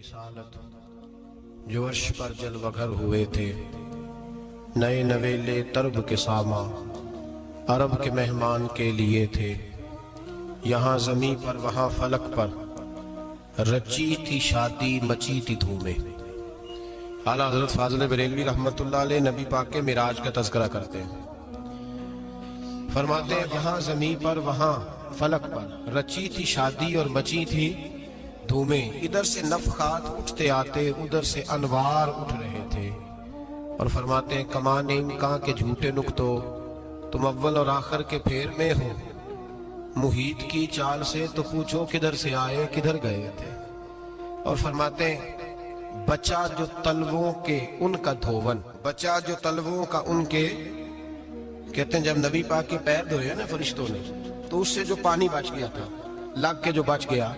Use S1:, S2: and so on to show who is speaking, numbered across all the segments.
S1: رسالت جو عرش پر جلوگر ہوئے تھے، نئے نویلے طرب کے ساما عرب کے مہمان کے لیے تھے۔ یہاں زمیں پر وہاں فلک پر رچی تھی شادی مچی تھی دھومیں۔ اعلیٰ حضرت فاضل بریلوی رحمۃ اللہ علیہ نبی پاک کے معراج کا تذکرہ کرتے ہیں، فرماتے ہیں یہاں زمیں پر وہاں فلک پر رچی تھی شادی اور مچی تھی دھومیں۔ ادھر سے نفخات اٹھتے آتے، ادھر سے انوار اٹھ رہے تھے، اور فرماتے ہیں کمان امکان کے جھوٹے نکتوں، تم اول اور آخر کے پھیر میں ہو۔ محیط کی چال سے تو پوچھو کدھر سے آئے کدھر گئے تھے۔ اور فرماتے ہیں بچا جو تلووں کے ان کا دھوون، بچا جو تلووں کا ان کے، کہتے ہیں جب نبی پاک کے پیر دھوئے نا فرشتوں نے، تو اس سے جو پانی بچ گیا تھا، لگ کے جو بچ گیا،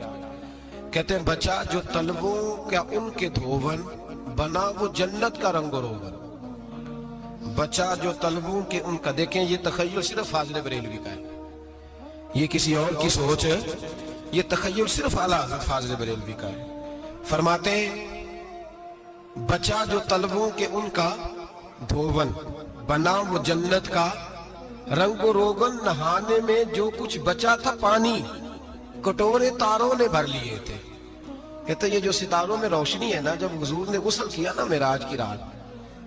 S1: کہتے ہیں بچا جو تلووں کا ان کے دھوون، بنا وہ جنت کا رنگ و روغن۔ بچا جو تلووں کے ان کا، دیکھیں یہ تخیل صرف فاضل بریلوی کا ہے، یہ کسی اور کی سوچ ہے، یہ تخیل صرف اعلیٰ حضرت فاضل بریلوی کا ہے۔ فرماتے ہیں بچا جو تلووں کے ان کا دھوون، بنا وہ جنت کا رنگ و روغن۔ نہانے میں جو کچھ بچا تھا پانی، کٹورے تاروں نے بھر لیے تھے۔ کہتے یہ جو ستاروں میں روشنی ہے نا، جب حضور نے غسل کیا نا معراج کی رات،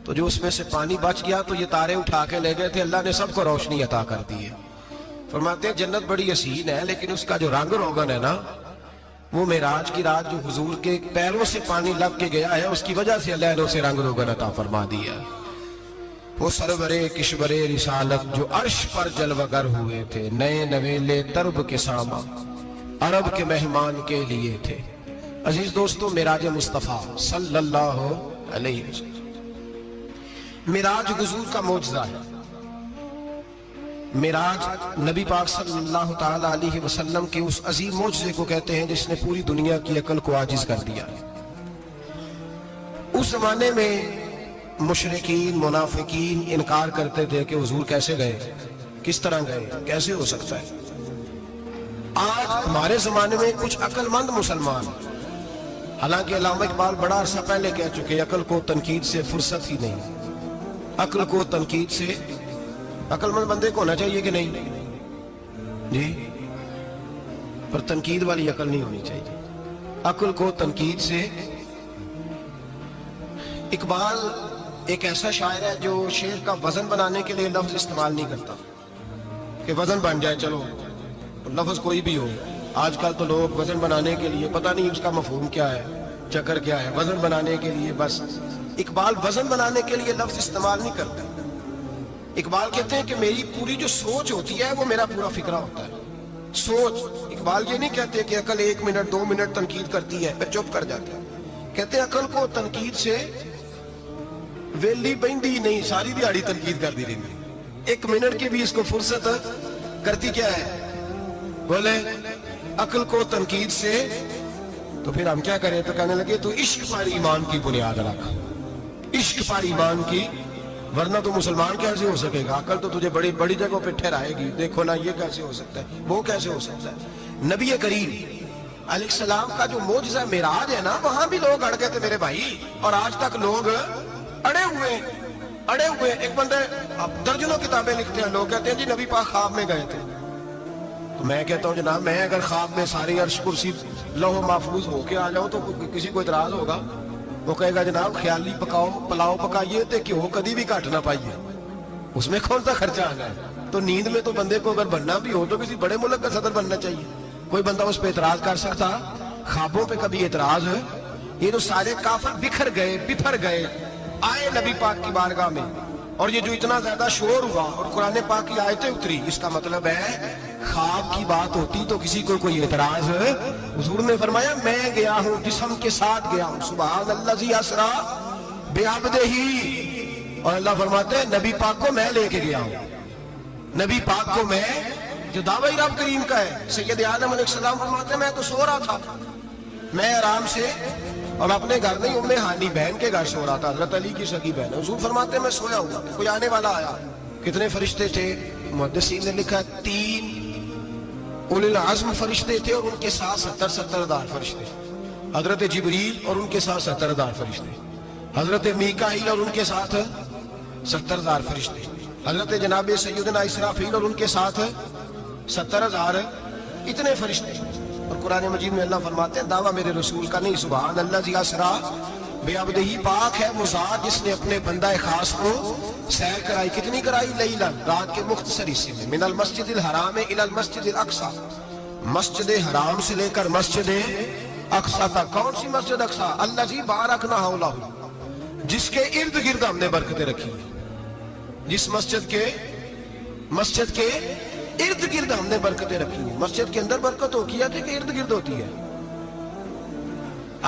S1: تو جو اس میں سے پانی بچ گیا تو یہ تارے اٹھا کے لے گئے تھے، اللہ نے سب کو روشنی عطا کر دی ہے۔ فرماتے ہیں جنت بڑی حسین ہے، لیکن اس کا جو رنگ روغن ہے نا، وہ معراج کی رات جو حضور کے پیروں سے پانی لگ کے گیا ہے، اس کی وجہ سے اللہ نے اسے رنگ روغن عطا فرما دیا۔ وہ سرورے کشورے رسالت جو عرش پر جلوگر ہوئے تھے، نئے نویلے طرب کے ساما عرب کے مہمان کے لیے تھے۔ عزیز دوستو، معراج مصطفیٰ صلی اللہ علیہ وسلم معراج حضور کا معجزہ ہے۔ معراج نبی پاک صلی اللہ تعالی علیہ وسلم کے اس عظیم معجزے کو کہتے ہیں جس نے پوری دنیا کی عقل کو عاجز کر دیا۔ اس زمانے میں مشرکین منافقین انکار کرتے تھے کہ حضور کیسے گئے، کس طرح گئے، کیسے ہو سکتا ہے۔ آج ہمارے زمانے میں کچھ عقل مند مسلمان، حالانکہ علامہ اقبال بڑا عرصہ پہلے کہہ چکے عقل کو تنقید سے فرصت ہی نہیں۔ عقل کو تنقید سے، عقل مند بندے کو ہونا چاہیے کہ نہیں جی، پر تنقید والی عقل نہیں ہونی چاہیے۔ عقل کو تنقید سے، اقبال ایک ایسا شاعر ہے جو شعر کا وزن بنانے کے لیے لفظ استعمال نہیں کرتا کہ وزن بن جائے، چلو لفظ کوئی بھی ہو۔ آج کل تو لوگ وزن بنانے کے لیے پتہ نہیں اس کا مفہوم کیا ہے، چکر کیا ہے، وزن بنانے کے لیے بس۔ اقبال وزن بنانے کے لیے لفظ استعمال نہیں کرتا۔ اقبال کہتے ہیں کہ میری پوری جو سوچ ہوتی ہے وہ میرا پورا فکرہ ہوتا ہے۔ سوچ، اقبال یہ نہیں کہتے کہ عقل 1 منٹ 2 منٹ تنقید کرتی ہے پھر چپ کر جاتا ہے۔ کہتے ہیں عقل کو تنقید سے ویلی بہندی نہیں، ساری دیہاڑی تنقید کر دی رہی، 1 منٹ کی بھی اس کو فرصت کرتی کیا ہے، بولے عقل کو تنقید سے۔ تو پھر ہم کیا کریں، تو کہنے لگے تو عشق پر ایمان کی بنیاد رکھ، عشق پر ایمان کی، ورنہ تو مسلمان کیسے ہو سکے گا، عقل تو تجھے بڑی بڑی جگہوں پہ ٹھہرائے گی، دیکھو نا یہ کیسے ہو سکتا ہے، وہ کیسے ہو سکتا ہے۔ نبی کریم علیہ السلام کا جو معجزہ معراج ہے نا، وہاں بھی لوگ اڑ گئے تھے میرے بھائی، اور آج تک لوگ اڑے ہوئے۔ ایک بندے درجنوں کتابیں لکھتے ہیں، لوگ کہتے ہیں جی نبی پاک خواب میں گئے تھے۔ تو میں کہتا ہوں جناب، میں اگر خواب میں ساری عرش کرسی لوح محفوظ ہو کے آ جاؤں تو کسی کو اعتراض ہوگا؟ وہ کہے گا جناب خیالی پلاؤ پکائیے تے کہ وہ کدی بھی گھٹ نہ پائیے، اس میں کون سا خرچہ آ گیا ہے۔ تو نیند میں تو بندے کو اگر بننا بھی ہو تو کسی بڑے ملک کا صدر بننا چاہیے، کوئی بندہ اس پہ اعتراض کر سکتا؟ خوابوں پہ کبھی اعتراض ہے؟ یہ تو سارے کافر بکھر گئے آئے نبی پاک کی بارگاہ میں، اور یہ جو اتنا زیادہ شور ہوا اور قرآن پاک کی آیتیں اتری، اس کا مطلب ہے خواب کی بات ہوتی تو کسی کو کوئی اعتراض ہے؟ حضور نے فرمایا میں گیا ہوں، جسم کے ساتھ گیا ہوں، سبحان الذی اسریٰ بعبدہ، اور اللہ فرماتے ہیں نبی پاک کو میں لے کے گیا ہوں، نبی پاک کو میں، جو دعوی رب کریم کا ہے۔ سید آدم علیہ السلام فرماتے ہیں میں تو سو رہا تھا، میں آرام سے، اور اپنے گھر نہیں، ام ہانی بہن کے گھر سو رہا تھا، حضرت علی کی سگی بہن۔ حضور فرماتے ہیں میں سویا ہوا، کوئی آنے والا آیا۔ کتنے فرشتے تھے؟ محدثین نے لکھا 3 اولو العزم فرشتے تھے، اور ان کے ساتھ 70,000 فرشتے۔ حضرت جبریل اور ان کے ساتھ 70,000 فرشتے، حضرت میکائیل اور ان کے ساتھ 70,000 فرشتے، حضرت جناب سیدنا اسرافیل اور ان کے ساتھ 70,000 اتنے فرشتے۔ اور قرآن مجید میں اللہ فرماتے ہیں دعویٰ میرے رسول کا نہیں، سبحان اللہ زی اسرا بعبدہ، پاک ہے وہ ذات جس نے اپنے بندہ خاص کو سیر کرائی۔ کتنی کرائی؟ لیلا، رات کے مختصر حصے میں، من المسجد الحرام الی المسجد الاقصی، مسجد حرام سے لے کر مسجد اقصی تک۔ کون سی مسجد اقصی؟ الذی بارکنا حولہ، جس کے ارد گرد ہم نے برکتیں رکھی ہیں، جس مسجد کے ارد گرد ہم نے برکتیں رکھی ہیں۔ مسجد کے اندر برکت ہوتی ہے کہ ارد گرد ہوتی ہے؟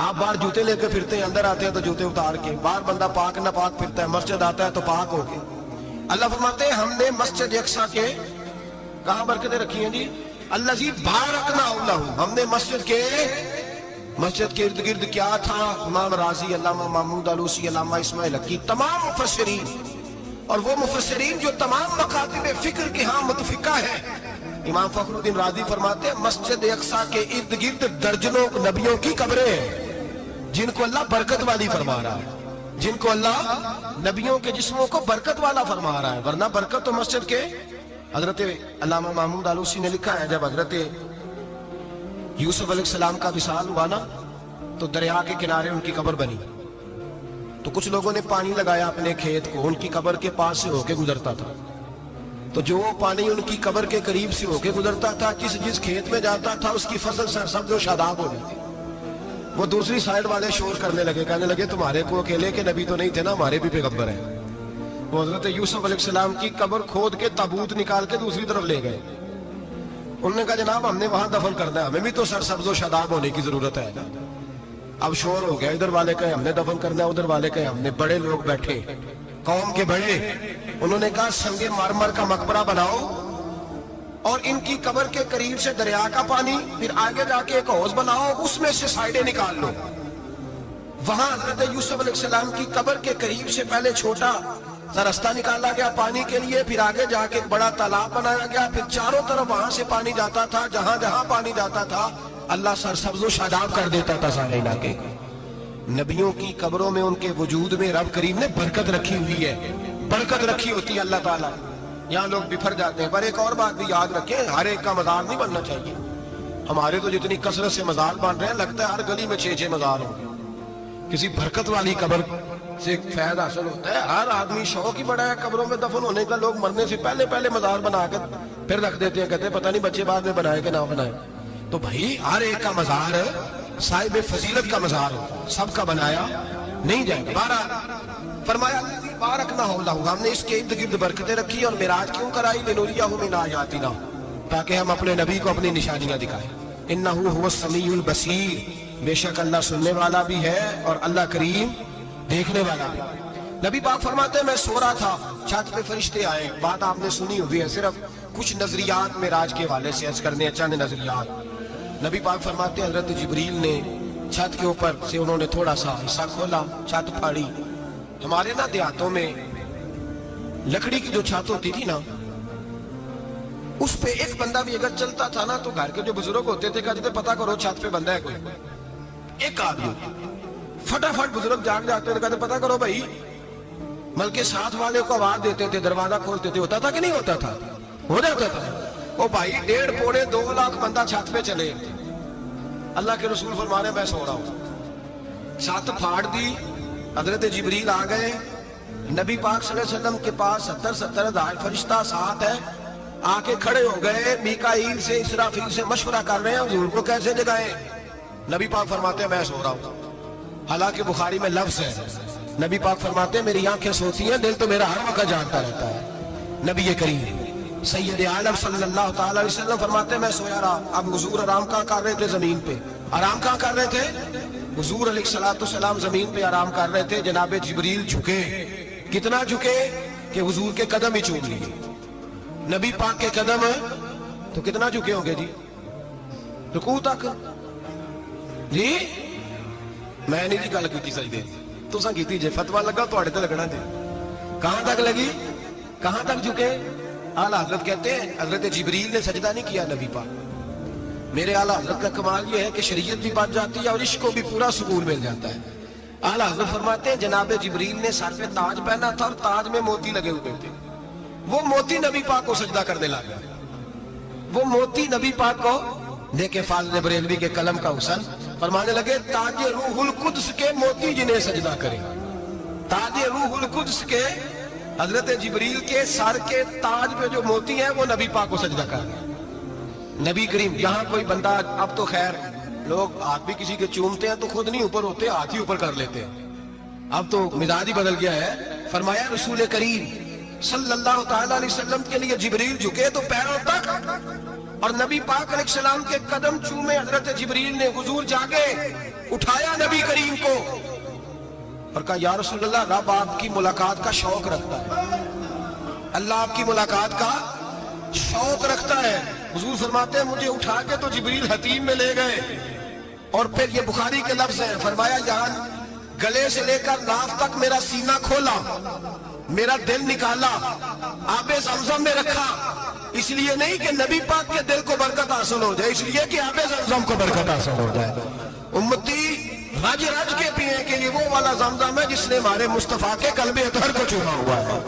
S1: آپ باہر جوتے لے کے پھرتے ہیں، اندر آتے ہیں تو جوتے اتار کے، باہر بندہ پاک نہ پاک پھرتا ہے، مسجد آتا ہے تو پاک ہو کے۔ اللہ فرماتے ہیں ہم نے مسجد اقصی کے کہاں برکتیں رکھی ہیں جی؟ الذی بارکنا حولہ، ہم نے مسجد کے ارد گرد کیا تھا؟ امام راضی، علامہ محمود آلوسی، علامہ اسماعیل حقی، تمام مفسرین، اور وہ مفسرین جو تمام مکاتب فکر کے ہاں متفقہ ہے۔ امام فخر الدین رازی فرماتے ہیں مسجد اقصی کے ارد گرد درجنوں نبیوں کی قبریں ہیں جن کو اللہ برکت والی فرما رہا ہے، جن کو اللہ نبیوں کے جسموں کو برکت والا فرما رہا ہے، ورنہ برکت تو مسجد کے۔ حضرت علامہ محمود آلوسی نے لکھا ہے جب حضرت یوسف علیہ السلام کا وصال ہوا نا تو دریا کے کنارے ان کی قبر بنی، تو کچھ لوگوں نے پانی لگایا اپنے کھیت کو، ان کی قبر کے پاس سے ہو کے گزرتا تھا، تو جو پانی ان کی قبر کے قریب سے ہو کے گزرتا تھا، جس کھیت میں جاتا تھا اس کی فصل سرسبز و شاداب ہو جاتی۔ وہ دوسری سائیڈ والے شور کرنے لگے، کہنے لگے تمہارے کو اکیلے کے نبی تو نہیں تھے نا، ہمارے بھی پیغمبر ہیں۔ وہ حضرت یوسف علیہ السلام کی قبر کھود کے تابوت نکال کے دوسری طرف لے گئے۔ انہوں نے کہا جناب ہم نے وہاں دفن کرنا ہے، ہمیں بھی تو سرسبز و شاداب ہونے کی ضرورت ہے۔ اب شور ہو گیا، ادھر والے کہیں ہم نے دفن کرنا ہے، ادھر والے کہیں ہم نے۔ بڑے لوگ بیٹھے، قوم کے بڑے، انہوں نے کہا سنگ مرمر کا مقبرہ بناؤ اور ان کی قبر کے قریب سے دریا کا پانی، پھر آگے جا کے ایک حوض بناؤ، اس میں سے سائیڈیں نکال لو۔ وہاں حضرت یوسف علیہ السلام کی قبر کے قریب سے پہلے چھوٹا سا راستہ نکالا گیا پانی کے لیے، پھر آگے جا کے ایک بڑا تالاب بنایا گیا، پھر چاروں طرف وہاں سے پانی جاتا تھا، جہاں جہاں پانی جاتا تھا اللہ سرسبز و شاداب کر دیتا تھا سارے علاقے کو۔ نبیوں کی قبروں میں ان کے وجود میں رب کریم نے برکت رکھی ہوئی ہے، برکت رکھی ہوتی ہے اللہ تعالیٰ۔ یہاں لوگ بفر جاتے ہیں، پر ایک اور بات بھی یاد رکھیں، ہر ایک کا مزار نہیں بننا چاہیے۔ ہمارے تو جتنی کثرت سے مزار بن رہے ہیں، لگتا ہے ہر گلی میں 6 مزار ہوں گے۔ کسی برکت والی قبر سے فیض حاصل ہوتا ہے۔ ہر آدمی شوق ہی بڑا ہے قبروں میں دفن ہونے کا، لوگ مرنے سے پہلے مزار بنا کر پھر رکھ دیتے ہیں، کہتے ہیں پتہ نہیں بچے بعد میں بنائے کہ نہ بنائے۔ تو بھائی ہر ایک کا مزار صاحب فضیلت کا مزار ہوتا ہے، سب کا بنایا نہیں جائے گا۔ بہرحال فرمایا بارکنا حولہ، ہم نے اس کے ارد گرد برکتیں رکھی اور معراج کیوں کرائی؟ لنریہ من آیاتنا، تاکہ ہم اپنے نبی کو اپنی نشانیاں دکھائیں۔ انہ هو السمیع البصیر، بے شک اللہ سننے والا بھی ہے اور اللہ کریم دیکھنے والا بھی۔ نبی پاک فرماتے ہیں میں سو رہا تھا، چھت پہ فرشتے آئے، بات آپ نے سنی ہوئی ہے، صرف کچھ نظریات معراج کے حوالے سے عرض کرنے، چند نظریات۔ نبی پاک فرماتے ہیں حضرت جبریل نے چھت کے اوپر سے انہوں نے تھوڑا سا حصہ کھولا، چھت پھاڑی۔ ہمارے نا دیہاتوں میں لکڑی کی جو چھت ہوتی تھی نا، اس پہ ایک بندہ بھی اگر چلتا تھا نا تو گھر کے جو بزرگ ہوتے تھے کہتے تھے پتہ کرو چھت پہ بندہ ہے کوئی۔ ایک آدمی فٹافٹ بزرگ جاگ جاتے تھے، کہتے پتہ کرو بھائی، بلکہ ساتھ والے کو آواز دیتے تھے، دروازہ کھولتے تھے۔ ہوتا تھا کہ نہیں ہوتا تھا؟ ہو جاتا تھا۔ او بھائی 1.5 پونے 2 لاکھ بندہ چھت پہ چلے، اللہ کے رسول فرما رہے ہیں میں سو رہا ہوں۔ چھت پھاڑ دی، حضرت جبریل آ گئے، نبی پاک صلی اللہ علیہ وسلم کے پاس 70 ہزار فرشتہ ساتھ ہے، آ کے کھڑے ہو گئے، میکائیل سے اسرافیل سے مشورہ کر رہے ہیں حضور کو کیسے جگائیں۔ نبی پاک فرماتے ہیں میں سو رہا ہوں۔ حالانکہ بخاری میں لفظ ہے، نبی پاک فرماتے ہیں میری آنکھیں سوتی ہیں، دل تو میرا ہر وقت جاگتا رہتا ہے۔ نبی کریم سید عالم صلی اللہ تعالی علیہ وسلم فرماتے ہیں میں سویا رہا۔ اب حضور آرام کہاں کر رہے تھے؟ زمین پہ۔ آرام کہاں کر رہے تھے؟ حضور علیہ السلام زمین پہ آرام کر رہے تھے، جناب جبریل جھکے، کتنا جھکے کہ حضور کے قدم ہی چوم لیے۔ نبی پاک کے قدم تو کتنا جھکے ہوں گے جی؟ رکوع تک جی؟ میں نہیں جی گل کی سجدے تو سا کی جی، فتوا لگا تھوڑے تے لگنا جی۔ کہاں تک لگی؟ کہاں تک جھکے؟ اعلیٰ حضرت کہتے ہیں حضرت جبریل نے سجدہ نہیں کیا نبی پاک، میرے اعلیٰ حضرت کا کمال یہ ہے کہ شریعت بھی بچ جاتی ہے اور عشق کو بھی پورا سکون مل جاتا ہے. اعلیٰ حضرت فرماتے ہیں جناب جبریل نے سر پہ تاج پہنا تھا اور تاج میں موتی لگے ہوئے تھے. وہ موتی نبی پاک کو سجدہ کرنے لگا. وہ موتی نبی پاک کو دیکھیں فاضل بریلوی کے قلم کا حسن فرمانے لگے تاج روح القدس کے موتی جنہیں سجدہ کریں. تاج روح القدس کے حضرت جبریل کے سر کے تاج پہ جو موتی ہیں وہ نبی پاک کو سجدہ کر رہے ہیں. نبی کریم یہاں کوئی بندہ اب تو خیر لوگ ہاتھ بھی کسی کے چومتے ہیں تو خود نہیں اوپر ہوتے ہاتھ ہی اوپر کر لیتے ہیں. اب تو مزاج ہی بدل گیا ہے. فرمایا رسول کریم صلی اللہ تعالی علیہ وسلم کے لیے جبریل جھکے تو پیروں تک اور نبی پاک علیہ السلام کے قدم چومے. حضرت جبریل نے حضور جاگے اٹھایا نبی کریم کو اور کہا یا رسول اللہ رب آپ کی ملاقات کا شوق رکھتا ہے. اللہ آپ کی ملاقات کا شوق رکھتا ہے. حضور فرماتے ہیں مجھے اٹھا کے تو جبریل حتیم میں لے گئے اور پھر یہ بخاری کے لفظ ہیں. فرمایا یہاں گلے سے لے کر ناف تک میرا سینہ کھولا, میرا دل نکالا, آب زمزم میں رکھا. اس لیے نہیں کہ نبی پاک کے دل کو برکت حاصل ہو جائے, اس لیے کہ آب زمزم کو برکت حاصل ہو جائے. امتی رج رج کے پیئے کہ یہ وہ والا زمزم ہے جس نے ہمارے مصطفیٰ کے قلب اطہر کو چوما ہوا ہے.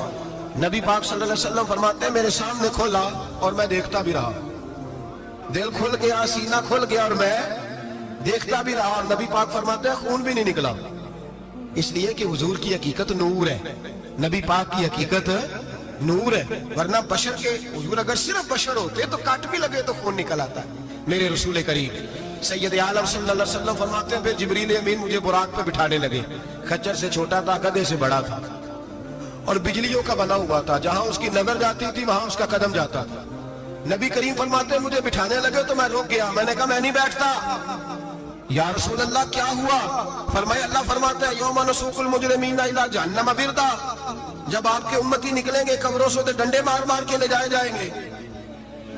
S1: نبی پاک صلی اللہ علیہ وسلم فرماتے ہیں میرے سامنے کھولا اور میں دیکھتا بھی رہا. دل کھل گیا, سینہ کھل گیا اور میں دیکھتا بھی رہا. اور نبی پاک فرماتے ہیں خون بھی نہیں نکلا, اس لیے کہ حضور کی حقیقت نور ہے. نبی پاک کی حقیقت نور ہے. ورنہ بشر کے حضور اگر صرف بشر ہوتے تو کٹ بھی لگے تو خون نکل آتا ہے. میرے رسول کریم سید عالم صلی اللہ علیہ وسلم فرماتے ہیں پھر جبریل امین مجھے براق پہ بٹھانے لگے. خچر سے چھوٹا تھا, گدھے سے بڑا تھا اور بجلیوں کا بنا ہوا تھا. جہاں اس کی نظر جاتی تھی وہاں اس کا قدم جاتا تھا. نبی کریم فرماتے ہیں مجھے بٹھانے لگے تو میں رک گیا. میں نے کہا میں نہیں بیٹھتا. یا رسول اللہ کیا ہوا؟ فرمایا اللہ فرماتا ہے یوم نسوق المجرمین الی جہنم وردا. جب آپ کے امتی نکلیں گے قبروں سے تو ڈنڈے مار مار کے لے جائے جائیں گے.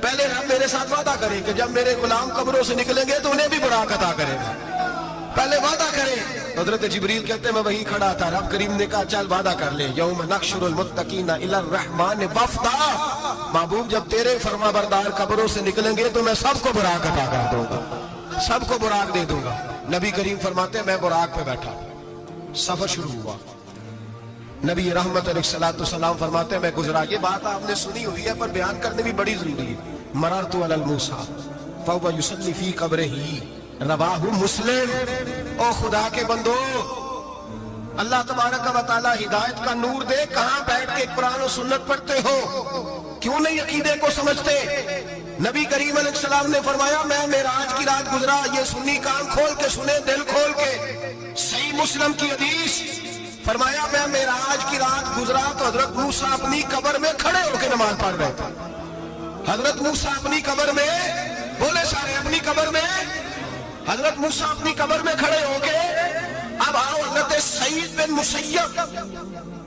S1: پہلے رب میرے ساتھ وعدہ کرے کہ جب میرے غلام قبروں سے نکلیں گے تو انہیں بھی براق عطا کرے گا. پہلے وعدہ کرے. حضرت جبریل کہتے ہیں میں وہیں کھڑا تھا. رب کریم نے کہا چل وعدہ کر لے یوم نحشر المتقین الی الرحمن وفدا. محبوب جب تیرے فرما بردار قبروں سے نکلیں گے تو میں سب کو براق عطا کر دوں گا, سب کو براق دے دوں گا. نبی کریم فرماتے ہیں میں براق پہ بیٹھا. سفر شروع ہوا. نبی رحمت علیہ السلام فرماتے ہیں میں گزرا. یہ بات آپ نے سنی ہوئی ہے پر بیان کرنے بھی بڑی ضروری ہے. مررت علی الموسیٰ فہو یصلی فی قبرہ رواہ مسلم. او خدا کے بندو اللہ تبارک و تعالی ہدایت کا نور دے. کہاں بیٹھ کے قرآن و سنت پڑھتے ہو؟ کیوں نہیں عقیدے کو سمجھتے؟ نبی کریم علیہ السلام نے فرمایا میں معراج کی رات گزرا. یہ سنی کان کھول کے سنے, دل کھول کے. صحیح مسلم کی حدیث. فرمایا میں معراج کی رات گزرا تو حضرت موسیٰ اپنی قبر میں کھڑے ہو کے نماز پڑھ رہے تھے. حضرت موسیٰ اپنی قبر میں, بولے سارے اپنی قبر میں, حضرت موسیٰ اپنی قبر میں کھڑے ہو کے. اب آؤ حضرت سعید بن مسیب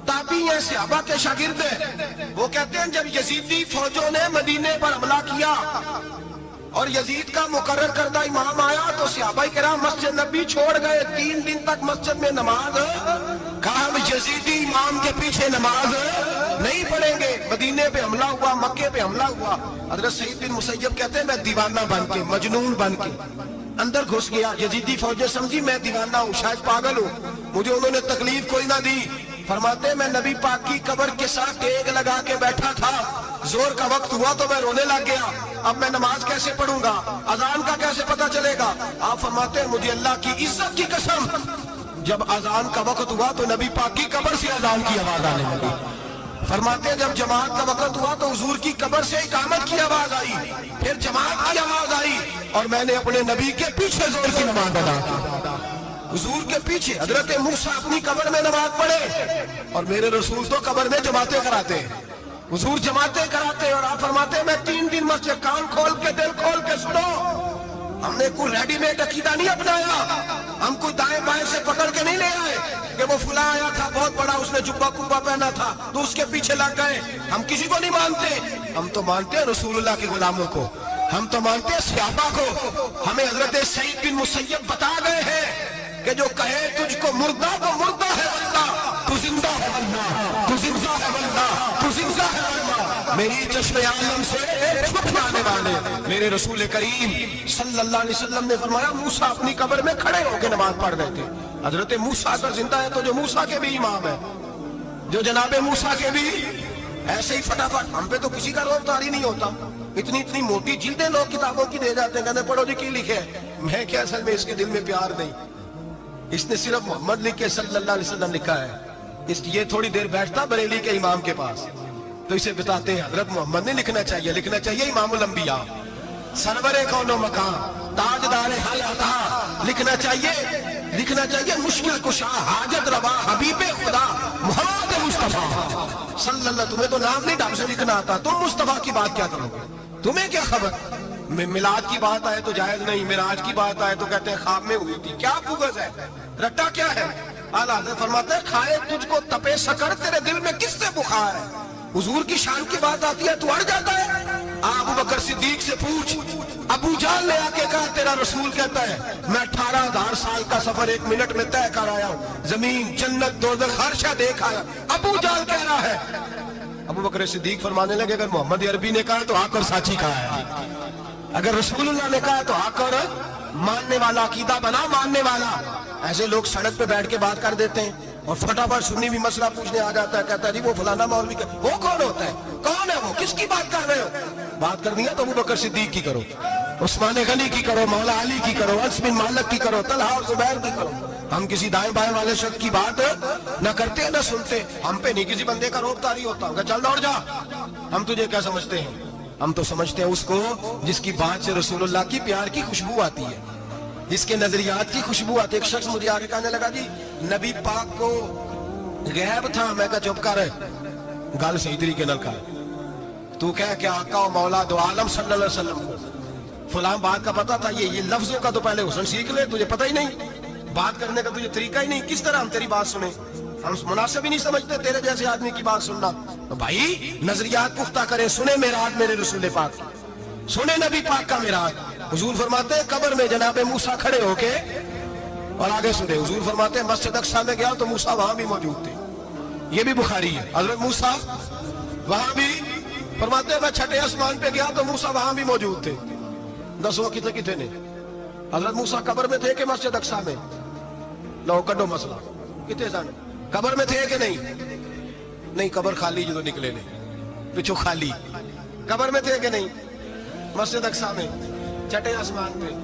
S1: تابعی ہیں, صحابہ کے شاگرد ہیں. وہ کہتے ہیں جب یزیدی فوجوں نے مدینے پر حملہ کیا اور یزید کا مقرر کردہ امام آیا تو صحابہ کرام مسجد نبی چھوڑ گئے. 3 دن تک مسجد میں نماز. کہا ہم یزیدی امام کے پیچھے نماز نہیں پڑھیں گے. مدینے پہ حملہ ہوا, مکے پہ حملہ ہوا. حضرت سعید بن مسیب کہتے ہیں میں دیوانہ بن کے, مجنون بن کے اندر گھس گیا. یزیدی فوجیں سمجھی میں دیوانہ ہوں, شاید پاگل ہوں, مجھے انہوں نے تکلیف کوئی نہ دی. فرماتے ہیں میں نبی پاک کی قبر کے ساتھ ٹیک لگا کے بیٹھا تھا. زور کا وقت ہوا تو میں رونے لگ گیا. اب میں نماز کیسے پڑھوں گا, اذان کا کیسے پتہ چلے گا؟ آپ فرماتے ہیں مجھے اللہ کی عزت کی قسم جب اذان کا وقت ہوا تو نبی پاک کی قبر سے اذان کی آواز آنے لگی. فرماتے ہیں جب جماعت کا وقت ہوا تو حضور کی قبر سے اقامت کی آواز آئی, پھر جماعت کی آواز آئی اور میں نے اپنے نبی کے پیچھے زور کی نماز ادا کی. حضور کے پیچھے حضرت موسیٰ اپنی قبر میں نماز پڑھے اور میرے رسول تو قبر میں جماعتیں کراتے ہیں. حضور جماعتیں کراتے اور آپ فرماتے ہیں میں 3 دن مسجد کان کھول کے دل کھول کے سنو. ہم نے کوئی ریڈی میڈ عقیدہ نہیں اپنایا. ہم کوئی دائیں بائیں سے پکڑ کے نہیں لے آئے کہ وہ فلاں آیا تھا بہت بڑا, اس نے جبہ کبا پہنا تھا تو اس کے پیچھے لگ گئے. ہم کسی کو نہیں مانتے. ہم تو مانتے ہیں رسول اللہ کے غلاموں کو, ہم تو مانتے ہیں صحابہ کو. ہمیں حضرت سعید بن مسیب بتا گئے ہیں کہ جو کہے تجھ کو مردہ تو مردہ ہے واللہ, تو زندہ ہے واللہ, تو زندہ ہے واللہ, تو زندہ ہے واللہ. میری چشم عالم سے چھپ جانے والے میرے رسول کریم صلی اللہ علیہ وسلم نے فرمایا موسیٰ اپنی قبر میں کھڑے ہو کے نماز پڑھ رہے تھے. حضرت موسیٰ اگر زندہ ہے تو جو موسیٰ کے بھی امام ہے, جو جناب موسیٰ کے بھی ایسے ہی فٹافٹ. ہم پہ تو کسی کا روب طاری نہیں ہوتا. اتنی موٹی جلدیں لوگ کتابوں کی دے جاتے ہیں, کہتے ہیں پڑھو جی کی لکھے ہے. میں کیا, اصل میں اس کے دل میں پیار نہیں, اس نے صرف محمد لکھ کے صلی اللہ علیہ وسلم لکھا ہے. یہ تھوڑی دیر بیٹھتا بریلی کے امام کے پاس تو اسے بتاتے ہیں حضرت محمد نہیں لکھنا چاہیے, لکھنا چاہیے امام الانبیاء, سرور کون و مکان, تاجدار حال عطا, لکھنا چاہیے مشکل کشا, حاجت روا, حبیب خدا محمد مصطفیٰ صلی اللہ. تمہیں تو نام نہیں ڈھنگ سے لکھنا آتا, تم مصطفیٰ کی بات کیا کرو گے, تمہیں کیا خبر. میلاد کی بات آئے تو جائز نہیں, معراج کی بات آئے تو کہتے ہیں خواب میں ہوئی تھی. کیا بغض ہے, رٹا کیا ہے. اعلیٰ حضرت فرماتے ہیں کھائے تجھ کو تپے سکر, تیرے دل میں کس سے بخار ہے. حضور کی شان کی بات آتی ہے تو اڑ جاتا ہے. ابو بکر صدیق سے پوچھ, ابو جان نے آ کے کہا تیرا رسول کہتا ہے میں 18,000 سال کا سفر 1 منٹ میں طے کر آیا ہوں, زمین جنت دوزخ ہر شے دیکھ آیا. ابو جان کہہ رہا ہے. ابو بکر صدیق فرمانے لگے اگر محمد عربی نے کہا تو آ کر ساتھی کہا ہے, اگر رسول اللہ نے کہا تو آ کر ماننے والا, عقیدہ بنا ماننے والا. ایسے لوگ سڑک پہ بیٹھ کے بات کر دیتے ہیں اور فٹافٹ سنی بھی مسئلہ پوچھنے آ جاتا ہے, کہتا ہے جی وہ فلانا مولوی کا, وہ کون ہوتا ہے, کون ہے وہ, کس کی بات کر رہے ہو. بات کرنی ہے تو ابو بکر صدیق کی کرو, عثمان غنی کی کرو, مولا علی کی کرو, انس بن مالک کی کرو, طلحہ اور زبیر کی کرو. ہم کسی دائیں بائیں والے شخص کی بات نہ کرتے نہ سنتے. ہم پہ نہیں کسی بندے کا روب طاری ہوتا کہ چل دوڑ جا. ہم تجھے کیا سمجھتے ہیں, ہم تو سمجھتے ہیں اس کو جس کی بات سے رسول اللہ کی پیار کی خوشبو آتی ہے, جس کے نظریات کی خوشبو آتی ہے. ایک شخص مجھے آگے کہنے لگا جی نبی پاک کو غیب تھا. میں کہا چپ کر, گل صحیح طریقے نال کر. تو کہہ کہ آقا و مولا دو عالم صلی اللہ علیہ وسلم کو فلاں بات کا پتا تھا, یہ لفظوں کا تو پہلے حسن سیکھ لے, تجھے پتہ ہی نہیں, بات کرنے کا تجھے طریقہ ہی نہیں. کس طرح ہم تیری بات سنیں, ہم مناسب ہی نہیں سمجھتے تیرے جیسے آدمی کی بات سننا. تو بھائی نظریات پختہ کریں, سنیں معراج میرے رسول پاک, سنیں نبی پاک کا معراج. حضور فرماتے ہیں قبر میں جناب موسیٰ کھڑے ہو کے, اور آگے سنیں حضور فرماتے ہیں مسجد اقصیٰ میں گیا تو موسیٰ وہاں بھی موجود تھے. یہ بھی بخاری ہے. حضرت موسیٰ وہاں بھی فرماتے ہیں میں 6 آسمان پہ گیا تو موسیٰ وہاں بھی موجود تھے. دسو کتنے نے, حضرت موسیٰ قبر میں تھے کہ مسجد اقصیٰ میں, لو کڈو مسئلہ, کتنے سن قبر میں تھے کہ نہیں, قبر خالی جو نکلے نے پچھو خالی, قبر میں تھے کہ نہیں, مسجد اقصیٰ میں 6 آسمان پہ.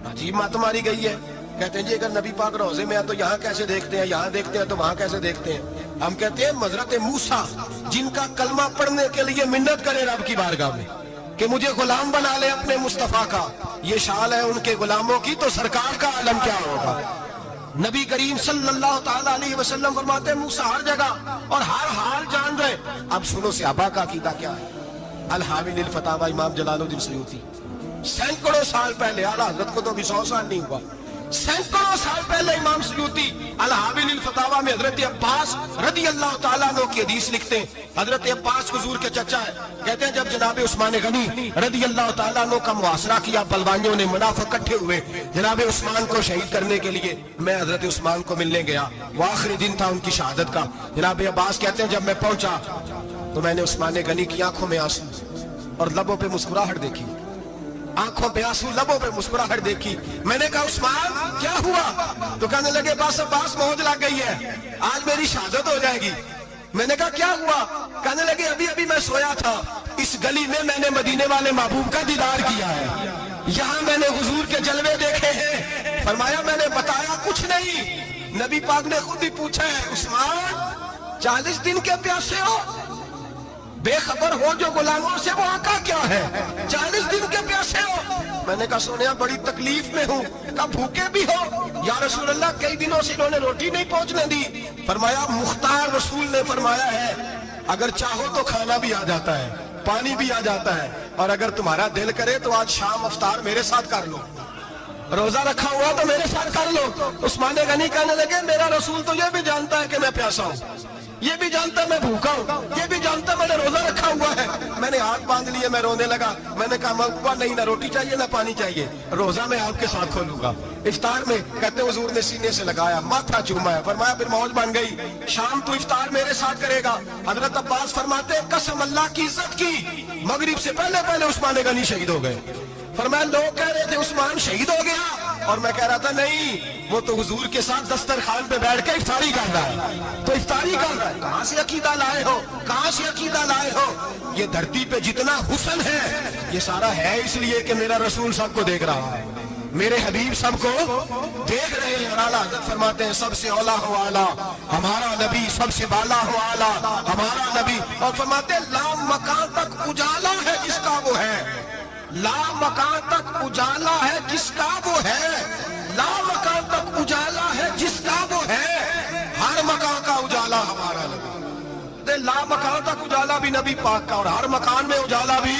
S1: عجیب بات ماری گئی ہے. کہتے ہیں جی اگر نبی پاک روزے میں ہے تو یہاں کیسے دیکھتے ہیں, یہاں دیکھتے ہیں تو وہاں کیسے دیکھتے ہیں. ہم کہتے ہیں حضرت موسیٰ جن کا کلمہ پڑھنے کے لیے منت کرے رب کی بارگاہ میں کہ مجھے غلام بنا لے اپنے مصطفیٰ کا, یہ شان ہے ان کے غلاموں کی, تو سرکار کا عالم کیا ہوگا. نبی کریم صلی اللہ تعالیٰ علیہ وسلم فرماتے ہیں موسیٰ ہر جگہ اور ہر حال جان رہے. اب سنو صحابہ کا عقیدہ کیا ہے. الحاوی للفتاوی امام جلال الدین سیوطی سینکڑوں سال پہلے, اعلیٰ حضرت کو تو ابھی 100 سال نہیں ہوا, سینکڑوں سال پہلے امام سیوطی الحاوی للفتاوی میں حضرت عباس رضی اللہ تعالیٰ عنہ کی حدیث لکھتے ہیں. حضرت عباس حضور کے چچا ہے. کہتے ہیں جب جناب عثمان غنی رضی اللہ تعالیٰ عنہ کا محاصرہ کیا, بلوانیوں نے منافق اکٹھے ہوئے جناب عثمان کو شہید کرنے کے لیے, میں حضرت عثمان کو ملنے گیا, وہ آخری دن تھا ان کی شہادت کا. جناب عباس کہتے ہیں جب میں پہنچا تو میں نے عثمان غنی کی آنکھوں میں آنسو اور لبوں پہ مسکراہٹ دیکھی, آنکھوں پہ آنسو لبوں پہ مسکراہٹ دیکھی. میں نے کہا عثمان کیا ہوا, تو کہنے لگے بس عباس موج لگ گئی ہے, آج میری شہادت ہو جائے گی. میں نے کہا کیا ہوا, کہنے لگے ابھی میں سویا تھا, اس گلی میں نے مدینے والے محبوب کا دیدار کیا ہے, یہاں میں نے حضور کے جلوے دیکھے ہیں. فرمایا میں نے بتایا کچھ نہیں. نبی پاک نے خود ہی پوچھا ہے عثمان 40 دن کے پیاسے ہو, بے خبر ہو جو غلاموں سے, وہ آقا کیا ہے 40 دن کے پیاسے ہو. میں نے کہا سونیا بڑی تکلیف میں ہوں. کہا بھوکے بھی ہو. یا رسول اللہ کئی دنوں سے انہوں نے روٹی نہیں پہنچنے دی. فرمایا مختار رسول نے فرمایا ہے اگر چاہو تو کھانا بھی آ جاتا ہے, پانی بھی آ جاتا ہے, اور اگر تمہارا دل کرے تو آج شام افطار میرے ساتھ کر لو, روزہ رکھا ہوا تو میرے ساتھ کر لو. عثمان غنی کہنے لگے میرا رسول تو یہ بھی جانتا ہے کہ میں پیاسا ہوں, یہ بھی جانتا میں بھوکا ہوں, یہ بھی جانتا میں نے روزہ رکھا ہوا ہے. میں نے ہاتھ باندھ لیے, میں رونے لگا. میں نے کہا محبوبہ نہیں, نہ روٹی چاہیے نہ پانی چاہیے, روزہ میں آپ کے ساتھ کھولوں گا. افطار میں کہتے ہیں حضور نے سینے سے لگایا, ماتھا چوما, فرمایا پھر موج بن گئی. شام تو افطار میرے ساتھ کرے گا. حضرت عباس فرماتے ہیں قسم اللہ کی عزت کی, مغرب سے پہلے پہلے عثمان غنی شہید ہو گئے. فرمایا لوگ کہہ رہے تھے عثمان شہید ہو گیا, اور میں کہہ رہا تھا نہیں, وہ تو حضور کے ساتھ دسترخوان پہ بیٹھ کے افطاری کر رہا ہے. تو افطاری کر رہا ہے. کہاں سے عقیدہ لائے ہو, کہاں سے عقیدہ لائے ہو؟ یہ دھرتی پہ جتنا حسن ہے یہ سارا ہے اس لیے کہ میرا رسول سب کو دیکھ رہا ہے, میرے حبیب سب کو دیکھ رہے ہیں. اور اعلیٰ حضرت فرماتے ہیں سب سے اولا ہو اعلیٰ ہمارا نبی, سب سے بالا ہو اعلیٰ ہمارا نبی. اور فرماتے ہیں لا مکان تک اجالا ہے جس کا وہ ہے, لا مکان تک اجالا ہے جس کا وہ ہے, لا مکان تک اجالا ہے جس کا وہ ہے, ہر مکان کا اجالا ہمارا نبی. لا مکان تک اجالا بھی نبی پاک کا, اور ہر مکان میں اجالا بھی,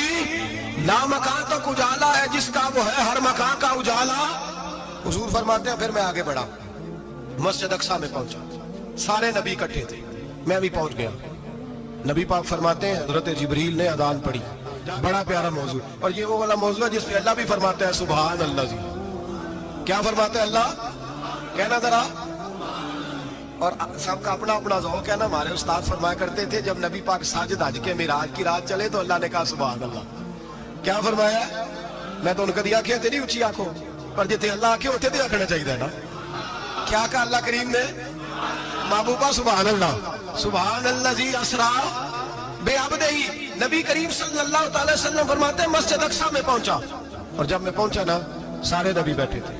S1: لا مکان تک اجالا ہے جس کا وہ ہے, ہر مکان کا اجالا. حضور فرماتے ہیں پھر میں آگے بڑھا, مسجد اقصی میں پہنچا, سارے نبی اکٹھے تھے, میں بھی پہنچ گیا. نبی پاک فرماتے ہیں حضرت جبریل نے اذان پڑھی, بڑا پیارا موضوع, اور یہ وہ والا موضوع ہے جس پہ اللہ بھی فرماتا ہے سبحان اللہ. جی کیا فرماتے ہیں اللہ, کہنا ذرا. اور سب کا اپنا اپنا ذوق ہے نا. ہمارے استاد فرمایا کرتے تھے جب نبی پاک ساجد حج کے معراج کی رات چلے تو اللہ نے کہا سبحان اللہ. کیا فرمایا؟ میں تو ان کو دیا کہ تیری اونچی آنکھوں پر جتنے اللہ آنکھیں ہوتے تھے آنکھنا چاہیے نا. کیا کہا اللہ کریم نے؟ محبوبہ سبحان اللہ, سبحان الذی اسرا بعبدہ. نبی کریم صلی اللہ تعالی وسلم فرماتے ہیں مسجد اقصی میں پہنچا, اور جب میں پہنچا نا سارے نبی بیٹھے تھے.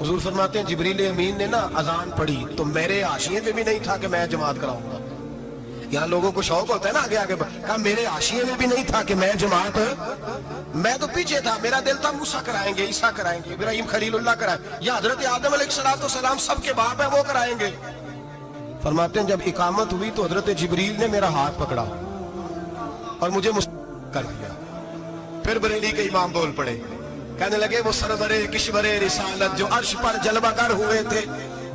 S1: حضور فرماتے ہیں جبریل امین نے نا اذان پڑھی تو میرے حاشیے میں بھی نہیں تھا کہ میں جماعت کراؤں گا. یہاں لوگوں کو شوق ہوتا ہے نا آگے آگے, کہا میرے حاشیے میں بھی نہیں تھا کہ میں جماعت, میں تو پیچھے تھا. میرا دل تھا موسیٰ کرائیں گے, عیسیٰ کرائیں گے, ابراہیم خلیل اللہ کرائیں, یا حضرت آدم علیہ السلام سب کے باپ ہیں وہ کرائیں گے. فرماتے ہیں جب اقامت ہوئی تو حضرت جبریل نے میرا ہاتھ پکڑا اور مجھے کر دیا. پھر بریلی کے امام بول پڑے, کہنے لگے وہ سرورے کشورے رسالت جو عرش پر جلوہ گر ہوئے تھے,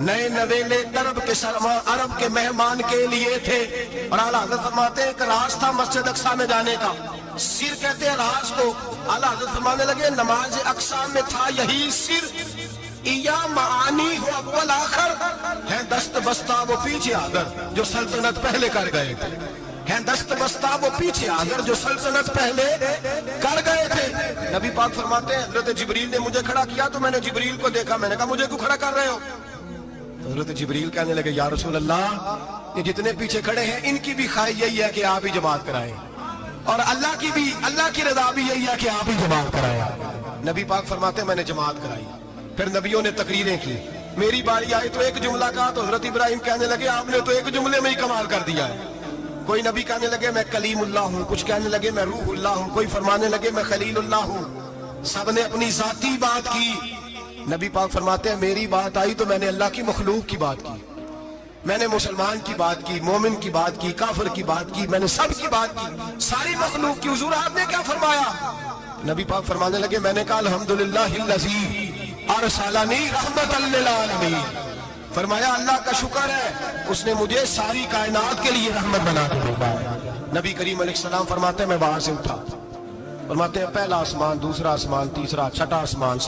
S1: نئے نویلے طرب کے سرما عرب کے مہمان کے لیے تھے. اور اعلیٰ حضرت فرماتے ہیں ایک راز تھا مسجد اقصی میں جانے کا, سر کہتے ہیں راز کو. اعلیٰ حضرت فرمانے لگے نماز اقصی میں تھا یہی سر, یا معانی ہو اول آخر, ہے دست بستہ وہ پیچھے آگر جو سلطنت پہلے کر گئے تھے, ہے دست بستہ وہ پیچھے آگر جو سلطنت پہلے کر گئے تھے. نبی پاک فرماتے ہیں حضرت جبریل نے مجھے کھڑا کیا تو میں نے جبریل کو دیکھا, میں نے کہا مجھے کیوں کھڑا کر رہے ہو؟ حضرت جبریل کہنے لگے یا رسول اللہ یہ جتنے پیچھے کھڑے ہیں ان کی بھی خواہش یہی ہے کہ آپ ہی جماعت کرائیں, اور اللہ کی رضا بھی یہی ہے کہ آپ ہی جماعت کرائیں. نبی پاک فرماتے ہیں میں نے جماعت کرائی. پھر نبیوں نے تقریریں کی, میری باری آئی تو ایک جملہ کہا تو حضرت ابراہیم کہنے لگے آپ نے تو ایک جملے میں ہی کمال کر دیا ہے. کوئی نبی کہنے لگے میں کلیم اللہ ہوں, کچھ کہنے لگے میں روح اللہ ہوں, کوئی فرمانے لگے میں خلیل اللہ ہوں. سب نے اپنی ذاتی بات کی. نبی پاک فرماتے ہیں میری بات آئی تو میں نے اللہ کی مخلوق کی بات کی, میں نے مسلمان کی بات کی, مومن کی بات کی, کافر کی بات کی, میں نے سب کی بات کی, ساری مخلوق کی. حضور آپ نے کیا فرمایا؟ نبی پاک فرمانے لگے میں نے کہا الحمدللہ الذی ارسلنی رحمۃ للعالمین. فرمایا اللہ کا شکر ہے اس نے مجھے ساری کائنات کے لیے رحمت بنا کے بھیجا ہے. نبی کریم علیہ السلام فرماتے ہیں میں وہاں سے اٹھا, فرماتے ہیں پہلا آسمان, دوسرا آسمان, تیسرا, چھٹا آسمان,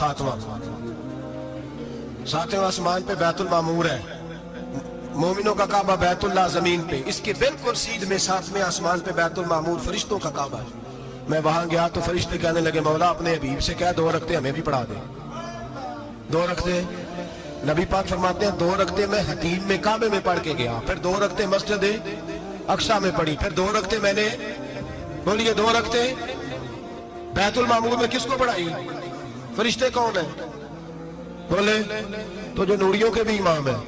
S1: ساتواں آسمان پہ بیت المعمور ہے, مومنوں کا کعبہ بیت اللہ زمین پہ, اس کے بالکل سیدھ میں ساتویں آسمان پہ بیت المعمور فرشتوں کا کعبہ ہے. میں وہاں گیا تو فرشتے کہنے لگے مولا اپنے حبیب سے کہہ 2 رکعتیں ہمیں بھی پڑھا دے. 2 رکعتیں. نبی پاک فرماتے ہیں 2 رکعتیں میں حتیم میں کعبے میں پڑھ کے گیا, پھر 2 رکعتیں مسجد اقصی میں پڑھی, پھر 2 رکعتیں میں نے, بولیے 2 رکعتیں بیت المعمور میں کس کو پڑھائی؟ فرشتے کون ہیں؟ بولے تو جو نوریوں کے بھی امام ہیں.